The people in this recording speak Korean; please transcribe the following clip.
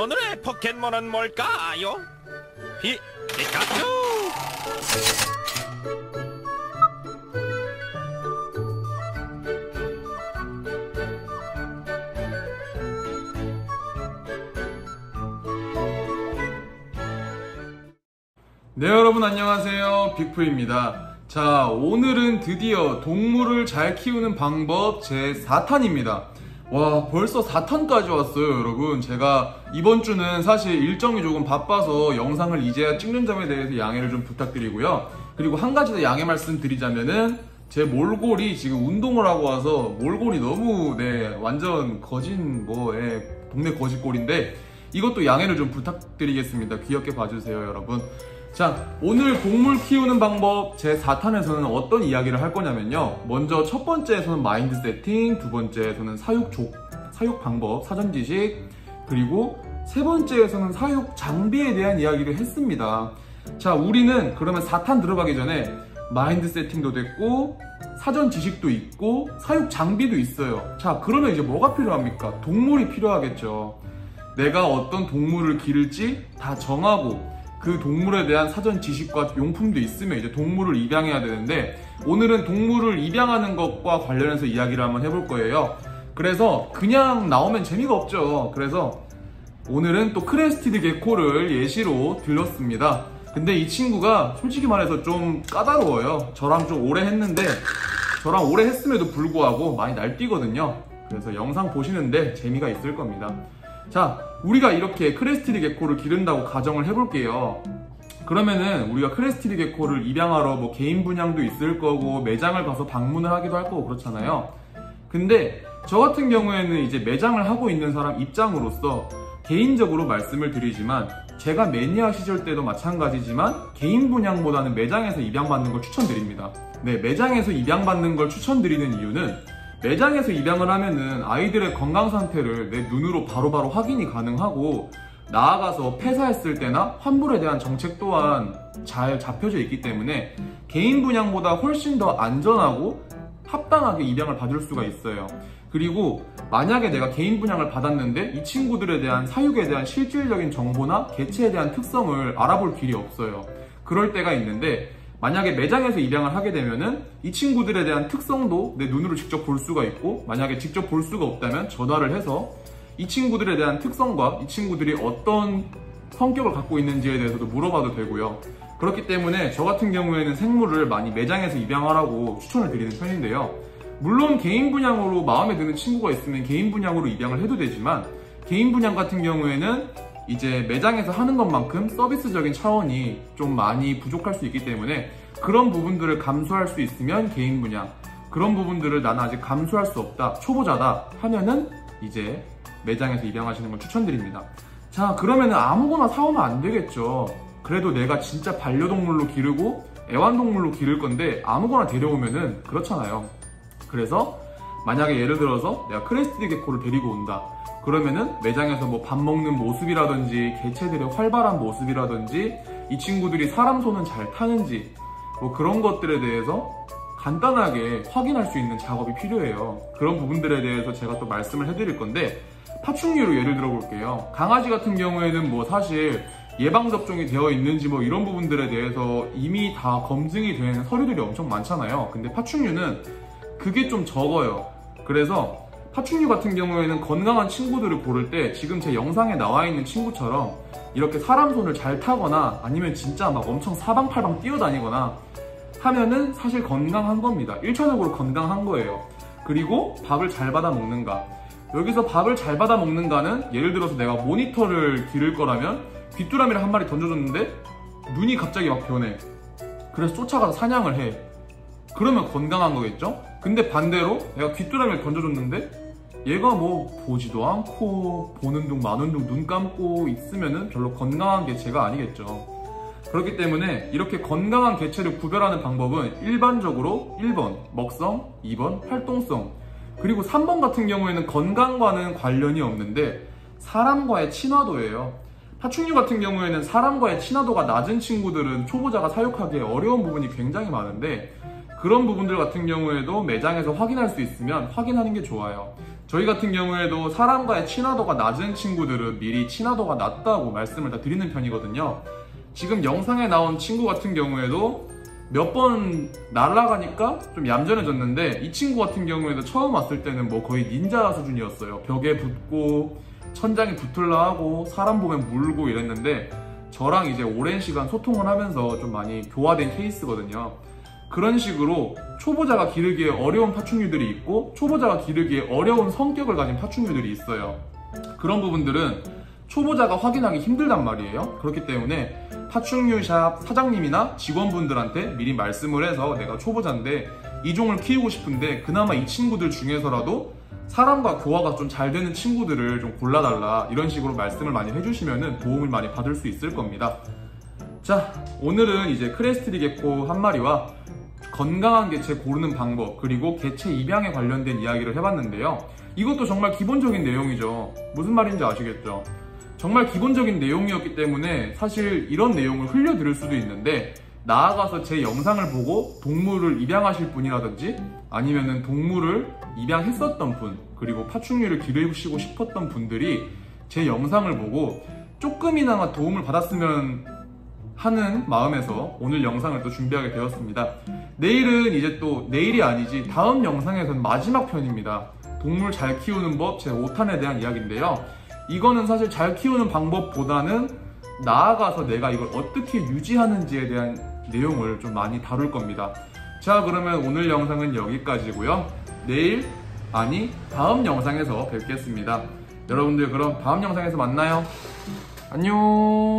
오늘의 포켓몬은 뭘까요? 피카츄! 네, 여러분 안녕하세요. 빅프입니다. 자, 오늘은 드디어 동물을 잘 키우는 방법 제4탄입니다. 와, 벌써 4탄까지 왔어요, 여러분. 제가 이번 주는 사실 일정이 조금 바빠서 영상을 이제야 찍는 점에 대해서 양해를 좀 부탁드리고요. 그리고 한 가지 더 양해 말씀드리자면은 제 몰골이 지금 운동을 하고 와서 몰골이 너무 완전 동네 거짓골인데 이것도 양해를 좀 부탁드리겠습니다. 귀엽게 봐주세요, 여러분. 자, 오늘 동물 키우는 방법 제4탄에서는 어떤 이야기를 할 거냐면요. 먼저 첫 번째에서는 마인드 세팅, 두 번째에서는 사육 방법, 사전 지식, 그리고 세 번째에서는 사육 장비에 대한 이야기를 했습니다. 자, 우리는 그러면 4탄 들어가기 전에 마인드 세팅도 됐고, 사전 지식도 있고, 사육 장비도 있어요. 자, 그러면 이제 뭐가 필요합니까? 동물이 필요하겠죠. 내가 어떤 동물을 기를지 다 정하고, 그 동물에 대한 사전 지식과 용품도 있으면 이제 동물을 입양해야 되는데, 오늘은 동물을 입양하는 것과 관련해서 이야기를 한번 해볼 거예요. 그래서 그냥 나오면 재미가 없죠. 그래서 오늘은 또 크레스티드 게코를 예시로 들렸습니다. 근데 이 친구가 솔직히 말해서 좀 까다로워요. 저랑 좀 오래 했는데, 저랑 오래 했음에도 불구하고 많이 날뛰거든요. 그래서 영상 보시는데 재미가 있을 겁니다. 자, 우리가 이렇게 크레스티드 게코를 기른다고 가정을 해볼게요. 그러면은 우리가 크레스티드 게코를 입양하러 뭐 개인 분양도 있을 거고 매장을 가서 방문을 하기도 할 거고 그렇잖아요. 근데 저 같은 경우에는 이제 매장을 하고 있는 사람 입장으로서 개인적으로 말씀을 드리지만, 제가 매니아 시절 때도 마찬가지지만 개인 분양보다는 매장에서 입양받는 걸 추천드립니다. 네, 매장에서 입양받는 걸 추천드리는 이유는, 매장에서 입양을 하면은 아이들의 건강 상태를 내 눈으로 바로바로 확인이 가능하고, 나아가서 폐사했을 때나 환불에 대한 정책 또한 잘 잡혀져 있기 때문에 개인 분양보다 훨씬 더 안전하고 합당하게 입양을 받을 수가 있어요. 그리고 만약에 내가 개인 분양을 받았는데 이 친구들에 대한 사육에 대한 실질적인 정보나 개체에 대한 특성을 알아볼 길이 없어요. 그럴 때가 있는데, 만약에 매장에서 입양을 하게 되면은 이 친구들에 대한 특성도 내 눈으로 직접 볼 수가 있고, 만약에 직접 볼 수가 없다면 전화를 해서 이 친구들에 대한 특성과 이 친구들이 어떤 성격을 갖고 있는지에 대해서도 물어봐도 되고요. 그렇기 때문에 저 같은 경우에는 생물을 많이 매장에서 입양하라고 추천을 드리는 편인데요. 물론 개인 분양으로 마음에 드는 친구가 있으면 개인 분양으로 입양을 해도 되지만, 개인 분양 같은 경우에는 이제 매장에서 하는 것만큼 서비스적인 차원이 좀 많이 부족할 수 있기 때문에 그런 부분들을 감수할 수 있으면 개인 분양, 그런 부분들을 나는 아직 감수할 수 없다, 초보자다 하면은 이제 매장에서 입양하시는 걸 추천드립니다. 자, 그러면은 아무거나 사오면 안 되겠죠. 그래도 내가 진짜 반려동물로 기르고 애완동물로 기를 건데 아무거나 데려오면은 그렇잖아요. 그래서 만약에 예를 들어서 내가 크레스티드 게코를 데리고 온다. 그러면은 매장에서 뭐 밥 먹는 모습이라든지 개체들의 활발한 모습이라든지 이 친구들이 사람 손은 잘 타는지 뭐 그런 것들에 대해서 간단하게 확인할 수 있는 작업이 필요해요. 그런 부분들에 대해서 제가 또 말씀을 해드릴 건데, 파충류로 예를 들어 볼게요. 강아지 같은 경우에는 뭐 사실 예방접종이 되어 있는지 뭐 이런 부분들에 대해서 이미 다 검증이 된 서류들이 엄청 많잖아요. 근데 파충류는 그게 좀 적어요. 그래서 파충류 같은 경우에는 건강한 친구들을 고를 때 지금 제 영상에 나와 있는 친구처럼 이렇게 사람 손을 잘 타거나 아니면 진짜 막 엄청 사방팔방 뛰어다니거나 하면은 사실 건강한 겁니다. 1차적으로 건강한 거예요. 그리고 밥을 잘 받아 먹는가. 여기서 밥을 잘 받아 먹는가는 예를 들어서 내가 모니터를 기를 거라면 귀뚜라미를 한 마리 던져줬는데 눈이 갑자기 막 변해. 그래서 쫓아가서 사냥을 해. 그러면 건강한 거겠죠? 근데 반대로 내가 귀뚜라미를 던져줬는데 얘가 뭐 보지도 않고 보는 둥 마는 둥 눈 감고 있으면은 별로 건강한 개체가 아니겠죠. 그렇기 때문에 이렇게 건강한 개체를 구별하는 방법은 일반적으로 1번 먹성, 2번 활동성, 그리고 3번 같은 경우에는 건강과는 관련이 없는데 사람과의 친화도예요. 파충류 같은 경우에는 사람과의 친화도가 낮은 친구들은 초보자가 사육하기에 어려운 부분이 굉장히 많은데, 그런 부분들 같은 경우에도 매장에서 확인할 수 있으면 확인하는 게 좋아요. 저희 같은 경우에도 사람과의 친화도가 낮은 친구들은 미리 친화도가 낮다고 말씀을 다 드리는 편이거든요. 지금 영상에 나온 친구 같은 경우에도 몇 번 날아가니까 좀 얌전해졌는데, 이 친구 같은 경우에도 처음 왔을 때는 뭐 거의 닌자 수준이었어요. 벽에 붙고 천장에 붙을라 하고 사람 보면 물고 이랬는데, 저랑 이제 오랜 시간 소통을 하면서 좀 많이 교화된 케이스거든요. 그런 식으로 초보자가 기르기에 어려운 파충류들이 있고 초보자가 기르기에 어려운 성격을 가진 파충류들이 있어요. 그런 부분들은 초보자가 확인하기 힘들단 말이에요. 그렇기 때문에 파충류샵 사장님이나 직원분들한테 미리 말씀을 해서 내가 초보자인데 이 종을 키우고 싶은데 그나마 이 친구들 중에서라도 사람과 교화가 좀 잘 되는 친구들을 좀 골라달라, 이런 식으로 말씀을 많이 해주시면 도움을 많이 받을 수 있을 겁니다. 자, 오늘은 이제 크레스트리 개코 한 마리와 건강한 개체 고르는 방법, 그리고 개체 입양에 관련된 이야기를 해봤는데요. 이것도 정말 기본적인 내용이죠. 무슨 말인지 아시겠죠? 정말 기본적인 내용이었기 때문에 사실 이런 내용을 흘려드릴 수도 있는데, 나아가서 제 영상을 보고 동물을 입양하실 분이라든지 아니면은 동물을 입양했었던 분, 그리고 파충류를 기르시고 싶었던 분들이 제 영상을 보고 조금이나마 도움을 받았으면 하는 마음에서 오늘 영상을 또 준비하게 되었습니다. 내일은 이제 또 내일이 아니지 다음 영상에서는 마지막 편입니다. 동물 잘 키우는 법 제 5탄에 대한 이야기인데요. 이거는 사실 잘 키우는 방법보다는 나아가서 내가 이걸 어떻게 유지하는지에 대한 내용을 좀 많이 다룰 겁니다. 자, 그러면 오늘 영상은 여기까지고요. 내일, 아니 다음 영상에서 뵙겠습니다. 여러분들 그럼 다음 영상에서 만나요. 안녕.